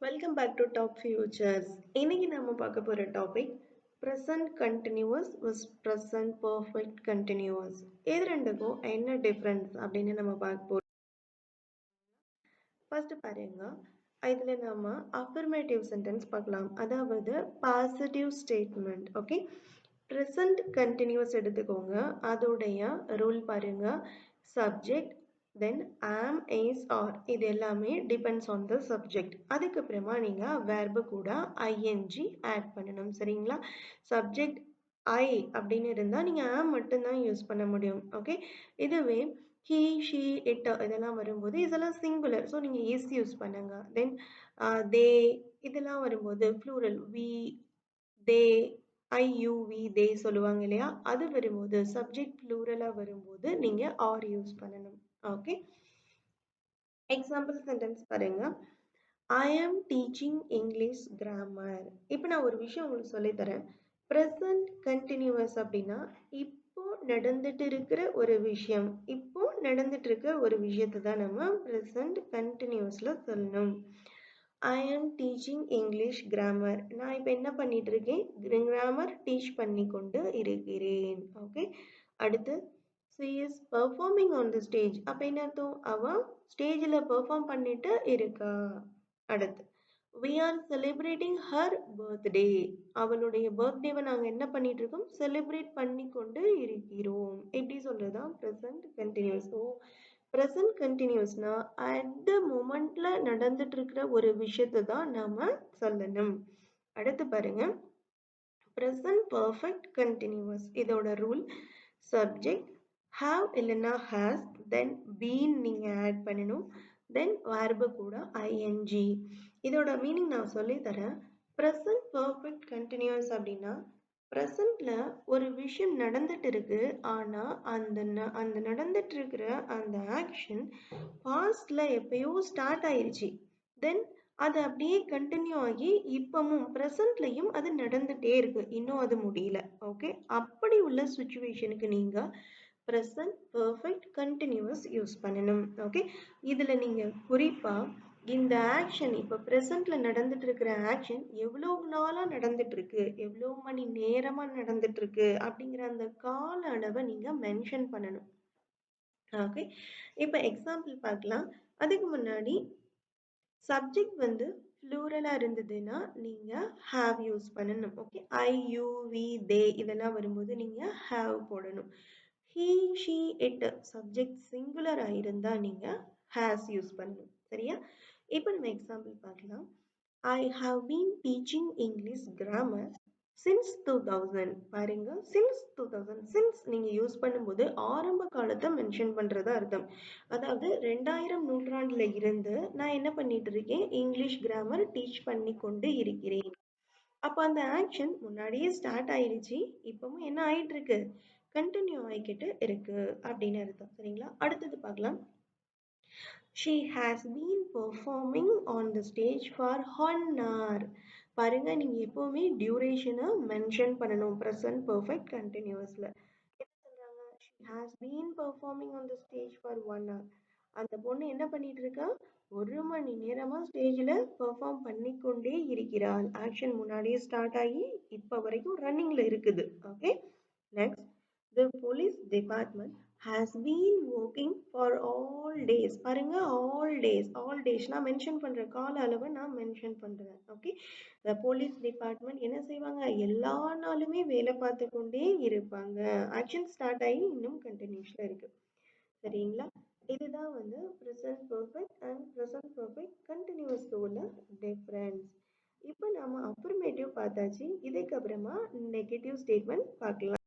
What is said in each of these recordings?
Welcome back to top futures. இன்னைக்கு நாம பார்க்க போற topic present continuous vs present perfect continuous. இது ரெண்டுக்கும் என்ன டிஃப்ரென்ஸ் அப்படின்னு நம்ம பார்க்க போறோம். ஃபர்ஸ்ட் பாருங்க, இதுல நாம அஃபர்மேட்டிவ் சென்டென்ஸ் பார்க்கலாம், அதாவது positive statement. Okay, present continuous எடுத்துக்கோங்க. அதோடைய ரூல் பாருங்க, subject then am is are இது எல்லாமே depends on the subject. அதுக்கப்புறமா நீங்க verb கூட ing ஆட் பண்ணணும். சரிங்களா? சப்ஜெக்ட் I அப்படின்னு இருந்தா நீங்க am மட்டும்தான் யூஸ் பண்ண முடியும். ஓகே, இதுவே he she it இதெல்லாம் வரும்போது இதெல்லாம் சிங்குலர், ஸோ நீங்க is யூஸ் பண்ணுங்க. தென் they இதெல்லாம் வரும்போது plural we they I you we they சொல்லுவாங்க இல்லையா, அது வரும்போது சப்ஜெக்ட் ப்ளூரலா வரும்போது நீங்க are யூஸ் பண்ணணும். ஓகே, எக்ஸாம்பிள் சென்டென்ஸ் பாருங்க, I am teaching English grammar. இப்போ நான் ஒரு விஷயம் உங்களுக்கு சொல்லி தரேன். ப்ரெசன்ட் கண்டினியூவஸ் அப்படின்னா இப்போ நடந்துட்டு இருக்கிற ஒரு விஷயம், இப்போ நடந்துட்டு இருக்கிற ஒரு விஷயத்தை தான் நம்ம ப்ரெசன்ட் கண்டினியூவஸ்ல சொல்லணும். I am teaching English grammar. நான் இப்போ என்ன பண்ணிட்டு இருக்கேன், கிராமர் டீச் பண்ணி கொண்டு இருக்கிறேன். ஓகே, அடுத்து she is performing on the stage. அப்ப என்ன அர்த்தம், அவ ஸ்டேஜ்ல பெர்ஃபார்ம் பண்ணிட்டு இருக்கா. அடுத்து we are celebrating her birthday. அவளுடைய பர்த்டேவை நாங்க என்ன பண்ணிட்டு இருக்கோம், செலிப்ரேட் பண்ணி கொண்டு இருக்கிறோம். எப்படி சொல்றதுதான் present continuous. So present continuousனா at the momentல நடந்துட்டு இருக்கிற ஒரு விஷயத்தை தான் நாம சொல்லணும். அடுத்து பாருங்க, present perfect continuous. இதோட ரூல் சப்ஜெக்ட் have இல்லைன்னா has, then been நீங்க ஆட் பண்ணணும், then verb கூட ing. இதோட மீனிங் நான் சொல்லி தரேன். present perfect continuous அப்படின்னா ப்ரெசண்ட்ல ஒரு விஷயம் நடந்துட்டு இருக்கு, ஆனா அந்த நடந்துட்டு இருக்கிற அந்த ஆக்ஷன் பாஸ்ட்ல எப்பயோ ஸ்டார்ட் ஆயிருச்சு. தென் அது அப்படியே கண்டினியூ ஆகி இப்பவும் ப்ரெசன்ட்லயும் அது நடந்துட்டே இருக்கு, இன்னும் அது முடியல. ஓகே, அப்படி உள்ள சுச்சுவேஷனுக்கு நீங்க ப்ரெசன்ட் பெர்ஃபெக்ட் கண்டினியூவஸ் யூஸ் பண்ணணும். ஓகே, இதுல நீங்க குறிப்பா இந்த ஆக்ஷன் இப்ப ப்ரெசன்ட்ல நடந்துட்டு இருக்கிற ஆக்ஷன் எவ்வளவு நாளா நடந்துட்டு இருக்கு, எவ்வளவு மணி நேரமா நடந்துட்டு இருக்கு அப்படிங்கிற அந்த கால அளவை நீங்க மென்ஷன் பண்ணணும். ஓகே, இப்ப எக்ஸாம்பிள் பார்க்கலாம். அதுக்கு முன்னாடி சப்ஜெக்ட் வந்து ப்ளூரலா இருந்ததுன்னா நீங்க have யூஸ் பண்ணணும். Okay, I you we they இதெல்லாம் வரும்போது நீங்க have போடணும். he she it சப்ஜெக்ட் சிங்குலரா இருந்தா நீங்க has யூஸ் பண்ணணும். சரியா? இப்போ நம்ம எக்ஸாம்பிள் பார்க்கலாம். I have been teaching English grammar since 2000. பாருங்க, since 2000. since நீங்க யூஸ் பண்ணும்போது ஆரம்ப காலத்தை மென்ஷன் பண்றதா அர்த்தம். அதாவது 2000 நூற்றாண்டுல இருந்து நான் என்ன பண்ணிட்டு இருக்கேன், இங்கிலீஷ் கிராமர் டீச் பண்ணி கொண்டு இருக்கிறேன். அப்ப அந்த ஆக்ஷன் முன்னாடியே ஸ்டார்ட் ஆயிடுச்சு, இப்பவும் என்ன ஆயிட்டு இருக்கு, கண்டினியூ ஆகிக்கிட்டு இருக்கு அப்படின்னு அர்த்தம். சரிங்களா? அடுத்தது பார்க்கலாம். She has been performing on the stage for 1 hour. பாருங்க, நீங்க எப்பவுமே டியூரேஷனை மென்ஷன் பண்ணணும் ப்ரெசன்ட் பெர்ஃபெக்ட் கண்டினியூஸ்ல. என்ன சொல்றாங்க, she has been performing on the stage for 1 hour. அந்த பொண்ணு என்ன பண்ணிட்டு இருக்கா, 1 மணி நேரமா ஸ்டேஜ்ல பெர்ஃபார்ம் பண்ணிக்கொண்டே இருக்கிறாள். ஆக்ஷன் முன்னாடியே ஸ்டார்ட் ஆகி இப்ப வரைக்கும் ரன்னிங்ல இருக்குது. Okay, next, the police department has been working for all days. பாருங்க, all days நான் மென்ஷன் பண்ற கால அளவை நான் மென்ஷன் பண்றேன். ஓகே, the police department என்ன செய்வாங்க, எல்லா நாளுமே வேலை பார்த்து கொண்டே இருப்பாங்க. ஆக்ஷன் ஸ்டார்ட் ஆகி இன்னும் கண்டினியூஸ்ல இருக்கு. சரிங்களா? இதுதான் வந்து present perfect and present perfect continuous உள்ள டிஃபரன்ஸ். இப்போ நாம அஃபர்மேட்டிவ் பார்த்தாச்சு, இதுக்கு அப்புறமா நெகட்டிவ் ஸ்டேட்மெண்ட் பார்க்கலாம்.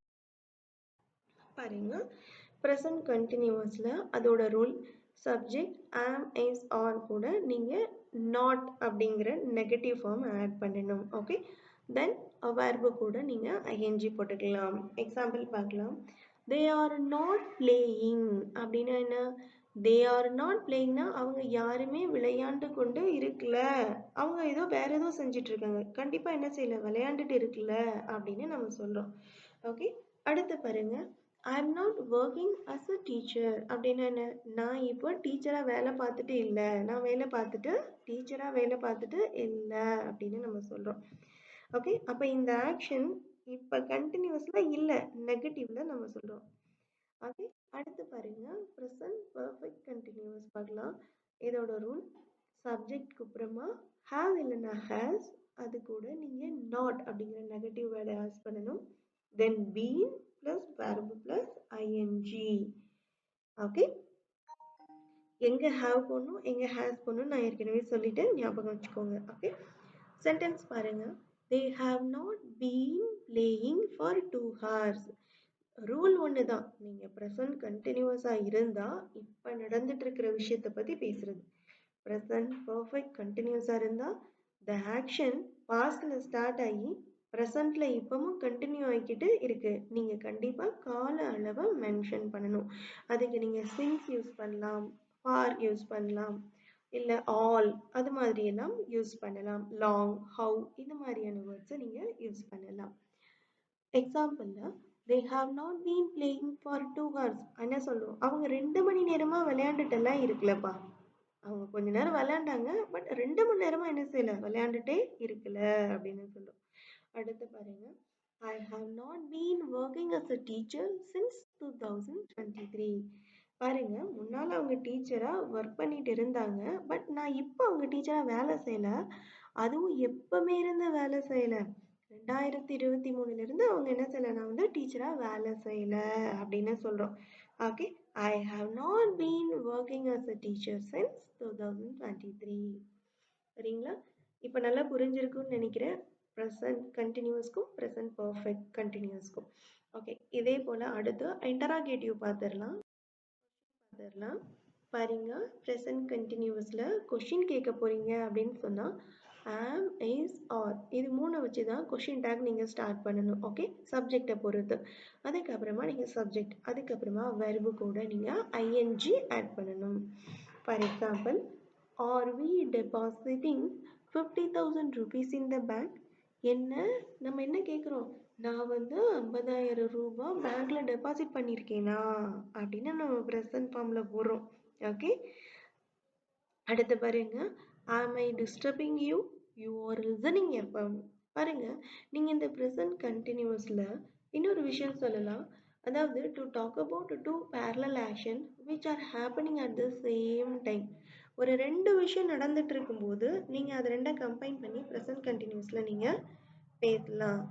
பாருங்க, ப்ரெசன்ட் கண்டினியூவஸ்ல அதோட rule subject am is are கூட நீங்க நாட் அப்படிங்கிற நெகட்டிவ் ஃபார்ம் ஆட் பண்ணணும். ஓகே, தென் verb கூட நீங்க ing போட்டுக்கலாம். எக்ஸாம்பிள் பார்க்கலாம். they are not playing அப்படின்னா என்ன, they are not playingனா அவங்க யாருமே விளையாண்டு கொண்டு இருக்கல, அவங்க ஏதோ வேற ஏதோ செஞ்சுட்டு இருக்காங்க, கண்டிப்பா என்ன செய்யல, விளையாண்டுட்டு இருக்குல்ல அப்படின்னு நம்ம சொல்றோம். ஓகே, அடுத்து பாருங்க, I'm not working as a teacher அப்படின்னா என்ன? நான் இப்போ டீச்சராக வேலை பார்த்துட்டு இல்லை, நான் வேலை பார்த்துட்டு டீச்சராக வேலை பார்த்துட்டு இல்லை அப்படின்னு நம்ம சொல்கிறோம். ஓகே, அப்போ இந்த ஆக்ஷன் இப்போ கண்டினியூஸில் இல்லை, நெகட்டிவ்ல நம்ம சொல்கிறோம். ஓகே, அடுத்து பாருங்க, ப்ரெசன்ட் பர்ஃபெக்ட் கண்டினியூஸ் பார்க்கலாம். இதோட ரூல், சப்ஜெக்ட்க்கு அப்புறமா ஹாவ் இல்லைன்னா ஹேஸ், அது கூட நீங்கள் நாட் அப்படிங்கிற நெகட்டிவ் வேர்டை ஆட் பண்ணணும். Then been plus verb plus ING. Okay, எங்கே ஹாவ் போடணும் எங்கே ஹேஸ் போடணும் நான் ஏற்கனவே சொல்லிட்டு ஞாபகம் வச்சுக்கோங்க. ஓகே, சென்டென்ஸ் பாருங்க. தே have not been playing for 2 hours. Rule ஒன்று தான், நீங்கள் ப்ரெசன்ட் கண்டினியூஸாக இருந்தால் இப்போ நடந்துட்டு இருக்கிற விஷயத்தை பற்றி பேசுறது. ப்ரெசன்ட் பர்ஃபெக்ட் கண்டினியூஸாக இருந்தால் த ஆக்ஷன் பாஸ்டில் ஸ்டார்ட் ஆகி ப்ரெசண்ட்டில் இப்போவும் கண்டினியூ ஆகிக்கிட்டு இருக்குது. நீங்கள் கண்டிப்பாக கால அளவை மென்ஷன் பண்ணணும். அதுக்கு நீங்கள் சின்ஸ் யூஸ் பண்ணலாம், ஃபார் யூஸ் பண்ணலாம், இல்லை ஆல் அது மாதிரியெல்லாம் யூஸ் பண்ணலாம். லாங், ஹவு இது மாதிரியான வேர்ட்ஸை நீங்கள் யூஸ் பண்ணலாம். எக்ஸாம்பிளில் they have not been playing for 2 hours என்ன சொல்லுவோம்? அவங்க 2 மணி நேரமாக விளையாண்டுட்டெல்லாம் இருக்குல்லப்பா. அவங்க கொஞ்ச நேரம் விளையாண்டாங்க, பட் 2 மணி நேரமா என்ன செய்யல, விளையாண்டுட்டே இருக்கல அப்படின்னு சொல்லுவோம். அடுத்து பாருங்க, I have not been working as a teacher since 2023. பாருங்க, முன்னால அவங்க டீச்சரா ஒர்க் பண்ணிட்டு இருந்தாங்க, பட் நான் இப்போ அவங்க டீச்சரா வேலை செய்யல. அதுவும் எப்பவுமே இருந்து வேலை செய்யல, 2023 இருந்து அவங்க என்ன செய்யல, நான் வந்து டீச்சரா வேலை செய்யல அப்படின்னு சொல்றோம். Okay, I have not been working as a teacher since 2023. சரிங்களா? இப்போ நல்லா புரிஞ்சிருக்கும்னு நினைக்கிறேன், ப்ரெசன்ட் கண்டினியூஸ்க்கும் ப்ரெசன்ட் பர்ஃபெக்ட் கண்டினியூஸ்க்கும். ஓகே, இதே போல் அடுத்து இன்டராகேட்டிவ் பார்த்துடலாம். பாருங்க, ப்ரெசன்ட் கண்டினியூஸில் கொஷின் கேட்க போறீங்க அப்படின்னு சொன்னால் ஆம், இஸ், ஆர் இது மூணை வச்சு தான் கொஷின் டேக் நீங்கள் ஸ்டார்ட் பண்ணணும். ஓகே, சப்ஜெக்டை பொறுத்து. அதுக்கப்புறமா நீங்கள் சப்ஜெக்ட், அதுக்கப்புறமா வெர்பு கூட நீங்கள் ஐஎன்ஜி ஆட் பண்ணணும். For example, are we depositing 50,000 rupees in the bank? என்ன, நம்ம என்ன கேட்குறோம்? நான் வந்து 50,000 ரூபாய் பேங்க்ல டெபாசிட் பண்ணியிருக்கேனா அப்படின்னு நம்ம ப்ரெசன்ட் ஃபார்மில் போடுறோம். ஓகே, அடுத்து பாருங்க, am I disturbing you, you are listening FM. பாருங்க, நீங்கள் இந்த ப்ரெசன்ட் கண்டினியூஸில் இன்னொரு விஷயம் சொல்லலாம். அதாவது to talk about two parallel action which are happening at the same time. ஒரு ரெண்டு விஷயம் நடந்துட்டு இருக்கும்போது நீங்கள் அதை ரெண்டை கம்பைன் பண்ணி ப்ரெசன்ட் கண்டினியூஸில் நீங்கள் பேசலாம்.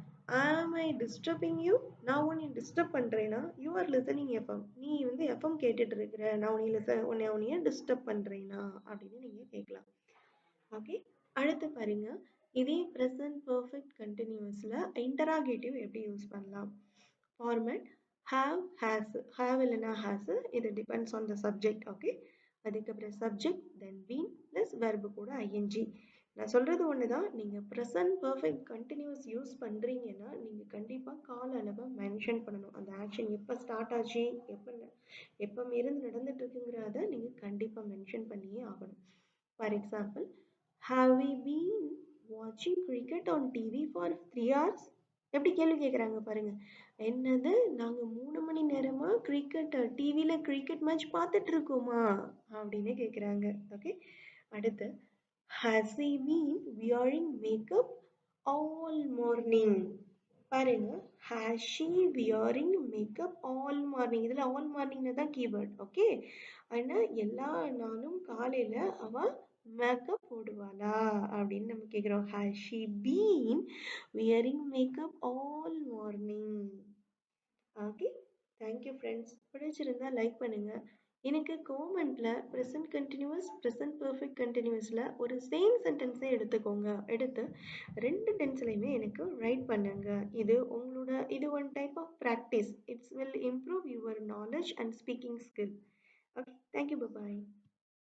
ஆம் ஐ டிஸ்டர்பிங் யூ, நான் உன்னை டிஸ்டர்ப் பண்ணுறேன்னா, யூ ஆர் லிசனிங் எஃப்எம், நீ வந்து எஃப்எம் கேட்டுட்டு இருக்கிற, நான் உன்னைய டிஸ்டர்ப் பண்ணுறேனா அப்படின்னு நீங்கள் கேட்கலாம். ஓகே, அடுத்து பாருங்க, இதே ப்ரெசன்ட் பர்ஃபெக்ட் கண்டினியூஸில் இன்டராகேட்டிவ் எப்படி யூஸ் பண்ணலாம்? ஃபார்மேட் ஹாவ், ஹேஸ், ஹாவ் இல்லைன்னா ஹேஸ், இது depends on the subject. Okay, அதுக்கப்புறம் subject, then been plus verb கூட ஐஎன்ஜி. நான் சொல்கிறது ஒன்று தான், நீங்கள் ப்ரெசன்ட் பர்ஃபெக்ட் கண்டினியூஸ் யூஸ் பண்ணுறீங்கன்னா நீங்கள் கண்டிப்பாக கால அளவை மென்ஷன் பண்ணணும். அந்த ஆக்ஷன் எப்போ ஸ்டார்ட் ஆச்சு, எப்போ இருந்து நடந்துட்டு இருக்குங்கிறத நீங்கள் கண்டிப்பாக மென்ஷன் பண்ணியே ஆகணும். For example, have we been வாட்சிங் cricket on TV for 3 hours? எப்படி கேள்வி கேட்குறாங்க பாருங்க. என்னது, நாங்கள் 3 மணி நேரமாக கிரிக்கெட் டிவியில் கிரிக்கெட் மேட்ச் பார்த்துட்டு இருக்கோமா அப்படின்னு கேட்குறாங்க. ஓகே, அடுத்து, has he been wearing makeup all morning? பாருங்க, has she wearing makeup all morning? இதில் all morning தான் கீவேர்ட். ஓகே, ஆனால் எல்லா நாளும் காலையில் அவ மேக்கப் போடுவாளா அப்படின்னு நம்ம கேட்குறோம். has she been wearing makeup all morning? Okay, thank you friends. பிடிச்சிருந்தா லைக் பண்ணுங்கள். எனக்கு கோமெண்ட்டில் ப்ரெசன்ட் கண்டினியூஸ் ப்ரெசன்ட் பர்ஃபெக்ட் கண்டினியூஸில் ஒரு சேம் சென்டென்ஸே எடுத்துக்கோங்க, எடுத்து ரெண்டு டென்ஸ்லையுமே எனக்கு ரைட் பண்ணுங்க. இது one type of practice. It's will improve your knowledge and speaking skill. Okay, thank you, bye.